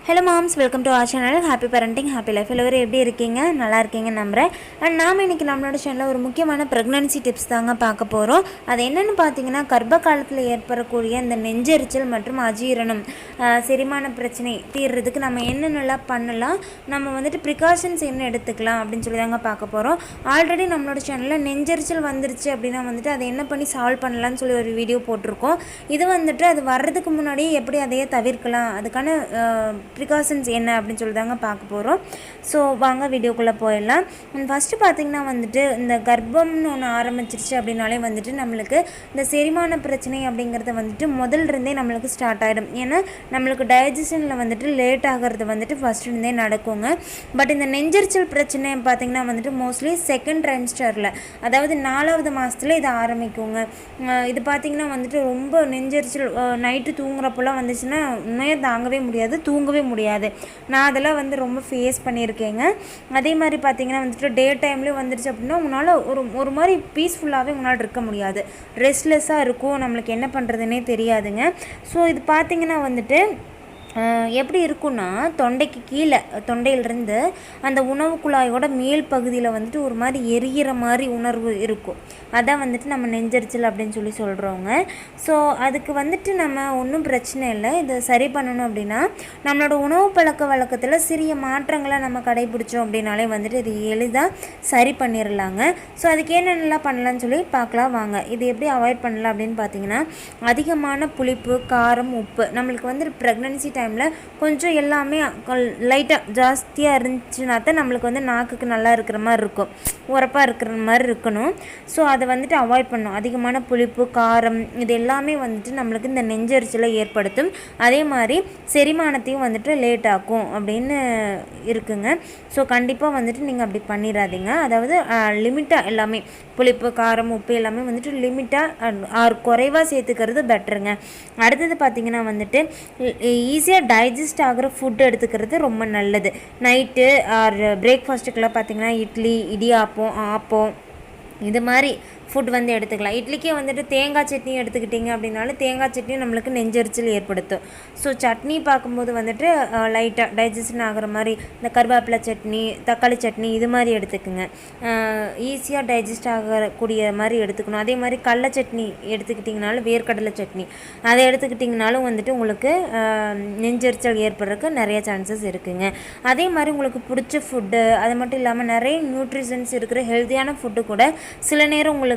Hello moms, welcome to R channel. Happy parenting, happy life. எல்லோரும் எப்படி இருக்கீங்க? நல்லா இருக்கீங்க நம்புகிறேன். அண்ட் நாம் இன்றைக்கி நம்மளோட சேனலில் ஒரு முக்கியமான ப்ரெக்னன்சி டிப்ஸ் தாங்க பார்க்க போகிறோம். அது என்னென்னு பார்த்தீங்கன்னா, கர்ப்ப காலத்தில் ஏற்படக்கூடிய இந்த நெஞ்செரிச்சல் மற்றும் அஜீரணம், செரிமான பிரச்சனை தீர்றதுக்கு நம்ம என்னென்னலாம் பண்ணலாம், நம்ம வந்துட்டு ப்ரிகாஷன்ஸ் என்ன எடுத்துக்கலாம் அப்படின்னு சொல்லி தாங்க பார்க்க போகிறோம். ஆல்ரெடி நம்மளோட சேனலில் நெஞ்செரிச்சல் வந்துருச்சு அப்படின்னா வந்துட்டு அதை என்ன பண்ணி சால்வ் பண்ணலான்னு சொல்லி ஒரு வீடியோ போட்டிருக்கோம். இது வந்துட்டு அது வர்றதுக்கு முன்னாடியே எப்படி அதையே தவிர்க்கலாம், அதுக்கான ப்ரிகாஷன்ஸ் என்ன அப்படின்னு சொல்லி தாங்க பார்க்க போகிறோம். ஸோ வாங்க வீடியோக்குள்ளே போயிடலாம். ஃபஸ்ட்டு பார்த்திங்கன்னா வந்துட்டு இந்த கர்ப்பம்னு ஒன்று ஆரம்பிச்சிருச்சு அப்படின்னாலே வந்துட்டு நம்மளுக்கு இந்த செரிமான பிரச்சனை அப்படிங்கிறது வந்துட்டு முதல்ல நம்மளுக்கு ஸ்டார்ட் ஆகிடும். ஏன்னா நம்மளுக்கு டைஜஷனில் வந்துட்டு லேட் ஆகிறது வந்துட்டு ஃபஸ்ட்டுருந்தே நடக்குங்க. பட் இந்த நெஞ்செரிச்சல் பிரச்சனை பார்த்திங்கன்னா வந்துட்டு மோஸ்ட்லி செகண்ட் ட்ரைம்ஸ்டரில், அதாவது 4வது மாதத்தில் இது ஆரம்பிக்குங்க. இது பார்த்திங்கன்னா வந்துட்டு ரொம்ப நெஞ்செரிச்சல் நைட்டு தூங்குறப்பெல்லாம் வந்துச்சுன்னா உண்மையாக தாங்கவே முடியாது, தூங்கவே முடியாது. நான் அதெல்லாம் வந்து ரொம்ப ஃபேஸ் பண்ணியிருக்கேங்க. அதே மாதிரி பார்த்திங்கன்னா வந்துட்டு டே டைம்லேயும் வந்துருச்சு அப்படின்னா உங்களால் ஒரு மாதிரி பீஸ்ஃபுல்லாகவே உங்களால் இருக்க முடியாது, ரெஸ்ட்லெஸ்ஸாக இருக்கும், நம்மளுக்கு என்ன பண்ணுறதுனே தெரியாதுங்க. ஸோ இது பார்த்திங்கன்னா வந்துட்டு எப்படி இருக்குன்னா, தொண்டைக்கு கீழே, தொண்டையிலிருந்து அந்த உணவு குழாயோட மேல் பகுதியில் வந்துட்டு ஒரு மாதிரி எரிகிற மாதிரி உணர்வு இருக்கும். அதான் வந்துட்டு நம்ம நெஞ்செரிச்சல் அப்படின்னு சொல்லி சொல்கிறோங்க. ஸோ அதுக்கு வந்துட்டு நம்ம ஒன்றும் பிரச்சனை இல்லை. இதை சரி பண்ணணும் அப்படின்னா நம்மளோட உணவு பழக்க வழக்கத்தில் சிறிய மாற்றங்களை நம்ம கடைபிடிச்சோம் அப்படின்னாலே வந்துட்டு இது எளிதாக சரி பண்ணிடலாங்க. ஸோ அதுக்கு என்னென்னலாம் பண்ணலான்னு சொல்லி பார்க்கலாம் வாங்க. இது எப்படி அவாய்ட் பண்ணலாம் அப்படின்னு பார்த்தீங்கன்னா, அதிகமான புளிப்பு, காரம், உப்பு. நம்மளுக்கு வந்து ப்ரெக்னன்சி டைமில் கொஞ்சம் எல்லாமே லைட்டாக ஜாஸ்தியாக இருந்துச்சுன்னா தான் நம்மளுக்கு வந்து நாக்குக்கு நல்லா இருக்கிற மாதிரி இருக்கும், உரப்பாக இருக்கிற மாதிரி இருக்கணும். ஸோ அதை வந்துட்டு அவாய்ட் பண்ணணும். அதிகமான புளிப்பு, காரம் இது எல்லாமே வந்துட்டு நம்மளுக்கு இந்த நெஞ்செரிச்சலை ஏற்படுத்தும். அதே மாதிரி செரிமானத்தையும் வந்துட்டு லேட் ஆக்கும் அப்படின்னு இருக்குங்க. ஸோ கண்டிப்பாக வந்துட்டு நீங்கள் அப்படி பண்ணிடாதீங்க. அதாவது லிமிட்டாக எல்லாமே புளிப்பு, காரம், உப்பு எல்லாமே வந்துட்டு லிமிட்டாக குறைவாக சேர்த்துக்கிறது பெட்டருங்க. அடுத்தது பார்த்திங்கன்னா வந்துட்டு ஈஸியாக டைஜஸ்ட் ஆகிற ஃபுட்டு எடுத்துக்கிறது ரொம்ப நல்லது. நைட்டு ஆர் பிரேக்ஃபாஸ்ட்டுக்கெல்லாம் பார்த்திங்கன்னா இட்லி, இடியாப்பம், ஆப்பம் இது மாதிரி ஃபுட் வந்து எடுத்துக்கலாம். இட்லிக்கே வந்துட்டு தேங்காய் சட்னி எடுத்துக்கிட்டிங்க அப்படின்னாலும் தேங்காய் சட்னி நம்மளுக்கு நெஞ்செரிச்சல் ஏற்படுத்தும். ஸோ சட்னி பார்க்கும்போது வந்துட்டு லைட்டாக டைஜஷன் ஆகிற மாதிரி இந்த கருவேப்பிலை சட்னி, தக்காளி சட்னி இது மாதிரி எடுத்துக்குங்க. ஈஸியாக டைஜஸ்ட் ஆகக்கூடிய மாதிரி எடுத்துக்கணும். அதே மாதிரி கடலை சட்னி எடுத்துக்கிட்டிங்கனாலும், வேர்க்கடலை சட்னி அதை எடுத்துக்கிட்டிங்கனாலும் வந்துட்டு உங்களுக்கு நெஞ்செரிச்சல் ஏற்படுறதுக்கு நிறைய சான்சஸ் இருக்குங்க. அதே மாதிரி உங்களுக்கு பிடிச்ச ஃபுட்டு, அது மட்டும் இல்லாமல் நிறைய நியூட்ரிஷன்ஸ் இருக்கிற ஹெல்த்தியான ஃபுட்டு கூட சில நேரம் உங்களுக்கு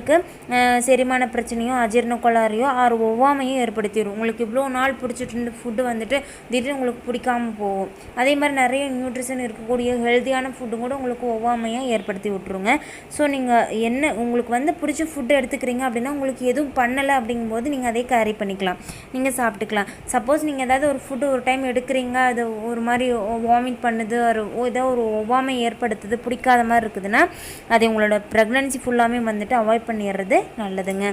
செரிமான பிரச்சனையோ, அஜீரண கோளாறையோ ஆறு ஒவ்வாமையும் ஏற்படுத்திடும். உங்களுக்கு இவ்வளோ நாள் பிடிச்சிட்டு இருந்த ஃபுட்டு வந்துட்டு திடீர்னு உங்களுக்கு பிடிக்காமல் போகும். அதே மாதிரி நிறைய நியூட்ரிஷன் இருக்கக்கூடிய ஹெல்த்தியான ஃபுட்டு கூட உங்களுக்கு ஒவ்வாமையாக ஏற்படுத்தி விட்ருங்க. ஸோ நீங்கள் என்ன உங்களுக்கு வந்து பிடிச்ச ஃபுட்டு எடுத்துக்கிறீங்க அப்படின்னா உங்களுக்கு எதுவும் பண்ணலை அப்படிங்கும்போது நீங்கள் அதே கேரி பண்ணிக்கலாம், நீங்கள் சாப்பிட்டுக்கலாம். சப்போஸ் நீங்கள் ஏதாவது ஒரு ஃபுட்டு ஒரு டைம் எடுக்கிறீங்க, அது ஒரு மாதிரி வாமிட் பண்ணுது, ஏதோ ஒரு ஒவ்வாமை ஏற்படுத்துது, பிடிக்காத மாதிரி இருக்குதுன்னா அதை உங்களோட ப்ரெக்னன்சி ஃபுல்லாமே வந்துட்டு அவாய்ட் பண்ணிடுறது நல்லதுங்க.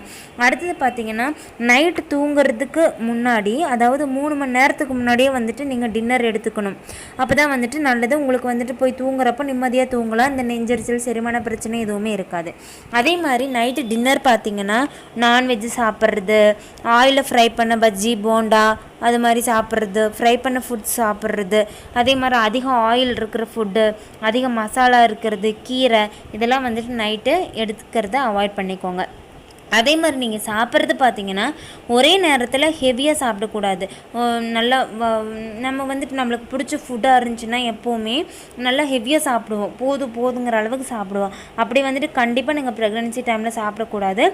அடுத்தது பார்த்திங்கன்னா, நைட்டு தூங்குறதுக்கு முன்னாடி, அதாவது 3 மணி நேரத்துக்கு முன்னாடியே வந்துட்டு நீங்கள் டின்னர் எடுத்துக்கணும். அப்போ தான் வந்துட்டு நல்லது. உங்களுக்கு வந்துட்டு போய் தூங்குறப்போ நிம்மதியாக தூங்கலாம், இந்த நெஞ்செரிச்சல் செரிமான பிரச்சனை எதுவுமே இருக்காது. அதே மாதிரி நைட்டு டின்னர் பார்த்திங்கன்னா, நான்வெஜ் சாப்பிட்றது, ஆயிலில் ஃப்ரை பண்ண பஜ்ஜி, போண்டா அது மாதிரி சாப்பிட்றது, ஃப்ரை பண்ண ஃபுட்ஸ் சாப்பிட்றது, அதே மாதிரி அதிகம் ஆயில் இருக்கிற ஃபுட்டு, அதிக மசாலா இருக்கிறது, கீரை இதெல்லாம் வந்துட்டு நைட்டு எடுத்துக்கிறத அவாய்ட் பண்ணிக்கோங்க. அதே மாதிரி நீங்கள் சாப்பிட்றது பார்த்திங்கன்னா ஒரே நேரத்தில் ஹெவியாக சாப்பிடக்கூடாது. நல்லா நம்ம வந்துட்டு நம்மளுக்கு பிடிச்ச ஃபுட்டாக இருந்துச்சுன்னா எப்போவுமே நல்லா ஹெவியாக சாப்பிடுவோம், போதுங்கிற அளவுக்கு சாப்பிடுவோம். அப்படி வந்துட்டு கண்டிப்பாக நீங்கள் ப்ரெக்னன்சி டைமில் சாப்பிடக்கூடாது.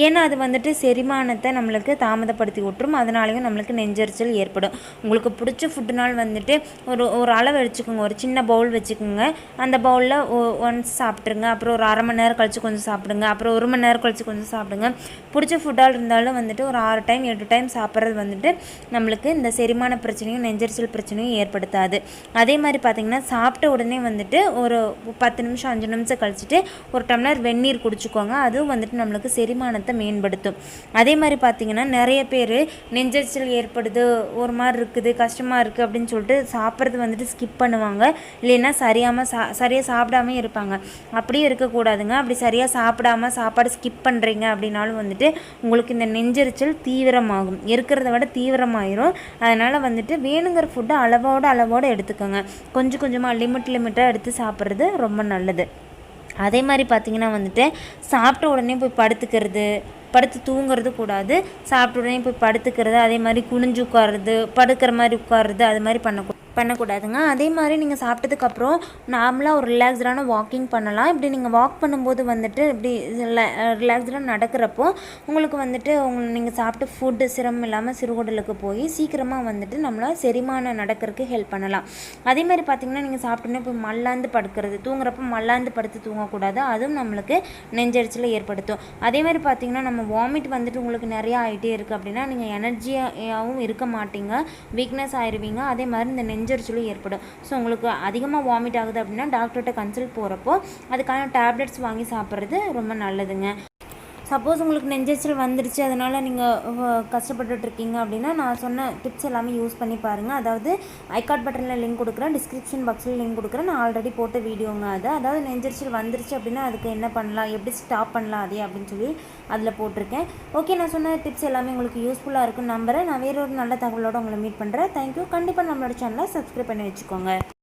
ஏன்னா அது வந்துட்டு செரிமானத்தை நம்மளுக்கு தாமதப்படுத்தி விட்டுரும், அதனாலேயும் நம்மளுக்கு நெஞ்செரிச்சல் ஏற்படும். உங்களுக்கு பிடிச்ச ஃபுட்டுனால் வந்துட்டு ஒரு அளவு வச்சுக்கோங்க, ஒரு சின்ன பவுல் வச்சுக்கோங்க. அந்த பவுலில் ஒன்ஸ் சாப்பிட்ருங்க, அப்புறம் ஒரு 1/2 மணி நேரம் கழித்து கொஞ்சம் சாப்பிடுங்க, அப்புறம் 1 மணி நேரம் கழித்து கொஞ்சம் சாப்பிடுங்க. பிடிச்ச ஃபுட்டால் இருந்தாலும் வந்துட்டு ஒரு 6 டைம் 8 டைம் சாப்பிட்றது வந்துட்டு நம்மளுக்கு இந்த செரிமான பிரச்சனையும் நெஞ்செரிச்சல் பிரச்சனையும் ஏற்படுத்தாது. அதே மாதிரி பார்த்திங்கன்னா, சாப்பிட்ட உடனே வந்துட்டு ஒரு 10 நிமிஷம் 5 நிமிஷம் கழிச்சுட்டு ஒரு டம்ளர் வெந்நீர் குடிச்சுக்கோங்க. அதுவும் வந்துட்டு நம்மளுக்கு செரிமானத்தை மேம்படுத்தும். அதே மாதிரி பார்த்திங்கன்னா, நிறைய பேர் நெஞ்செரிச்சல் ஏற்படுது, ஒரு மாதிரி இருக்குது, கஷ்டமாக இருக்குது அப்படின்னு சொல்லிட்டு சாப்பிட்றது வந்துட்டு ஸ்கிப் பண்ணுவாங்க, இல்லைன்னா சரியாக சாப்பிடாமே இருப்பாங்க. அப்படியே இருக்கக்கூடாதுங்க. அப்படி சரியாக சாப்பிடாமல் சாப்பாடு ஸ்கிப் பண்ணுறீங்க அப்படின்னா அப்படின்னாலும் வந்துட்டு உங்களுக்கு இந்த நெஞ்செரிச்சல் தீவிரமாகும், இருக்கிறத விட தீவிரமாயிரும். அதனால் வந்துட்டு வேணுங்கிற ஃபுட்டை அளவோடு எடுத்துக்கோங்க. கொஞ்சம் கொஞ்சமாக லிமிட்டாக எடுத்து சாப்பிட்றது ரொம்ப நல்லது. அதே மாதிரி பார்த்திங்கன்னா வந்துட்டு சாப்பிட்ட உடனே போய் படுத்து தூங்குறது கூடாது. சாப்பிட்ட உடனே போய் படுத்துக்கிறது, அதே மாதிரி குனிஞ்சு உட்காருறது, படுக்கிற மாதிரி உட்காருறது, அது மாதிரி பண்ணக்கூடாதுங்க. அதே மாதிரி நீங்கள் சாப்பிட்டதுக்கப்புறம் நார்மலாக ஒரு ரிலாக்ஸ்டான வாக்கிங் பண்ணலாம். இப்படி நீங்கள் வாக் பண்ணும்போது வந்துட்டு இப்படி ரிலாக்ஸ்டாக நடக்கிறப்போ உங்களுக்கு வந்துட்டு நீங்கள் சாப்பிட்ட ஃபுட்டு சிரமம் இல்லாமல் சிறுகுடலுக்கு போய் சீக்கிரமாக வந்துட்டு நம்மளால் செரிமானம் நடக்கிறதுக்கு ஹெல்ப் பண்ணலாம். அதே மாதிரி பார்த்திங்கன்னா நீங்கள் சாப்பிட்டோன்னே போய் மல்லாந்து படுக்கிறது, தூங்குறப்போ மல்லாந்து படுத்து தூங்கக்கூடாது. அதுவும் நம்மளுக்கு நெஞ்செரிச்சலை ஏற்படுத்தும். அதே மாதிரி பார்த்திங்கன்னா நம்ம வாமிட் வந்துட்டு உங்களுக்கு நிறையா ஆகிட்டே இருக்குது அப்படின்னா நீங்கள் எனர்ஜியாகவும் இருக்க மாட்டீங்க, வீக்னஸ் ஆயிடுவீங்க. அதே மாதிரி இந்த நெஞ்செரிச்சலும் ஏற்படும். ஸோ உங்களுக்கு அதிகமாக வாமிட் ஆகுது அப்படின்னா டாக்டர்கிட்ட கன்சல்ட் போகிறப்போ அதுக்கான டேப்லெட்ஸ் வாங்கி சாப்பிட்றது ரொம்ப நல்லதுங்க. சப்போஸ் உங்களுக்கு நெஞ்செரிச்சல் வந்துடுச்சு, அதனால் நீங்கள் கஷ்டப்பட்டுட்ருக்கீங்க அப்படின்னா நான் சொன்ன டிப்ஸ் எல்லாமே யூஸ் பண்ணி பாருங்கள். அதாவது ஐகார்ட் பட்டனில் லிங்க் கொடுக்குறேன், டிஸ்கிரிப்ஷன் பாக்ஸில் லிங்க் கொடுக்குறேன். நான் ஆல்ரெடி போட்ட வீடியோங்க அதாவது நெஞ்செரிச்சல் வந்துருச்சு அப்படின்னா அதுக்கு என்ன பண்ணலாம், எப்படி ஸ்டாப் பண்ணலாம் அதே அப்படின்னு சொல்லி அதில் போட்டிருக்கேன். ஓகே, நான் சொன்ன டிப்ஸ் எல்லாமே உங்களுக்கு யூஸ்ஃபுல்லாக இருக்குன்னு நம்புகிறேன். நான் வேறு ஒரு நல்ல தகவலோடு உங்களை மீட் பண்ணுறேன். தேங்க்யூ. கண்டிப்பாக நம்மளோட சேனலை சப்ஸ்கிரைப் பண்ணி வச்சுக்கோங்க.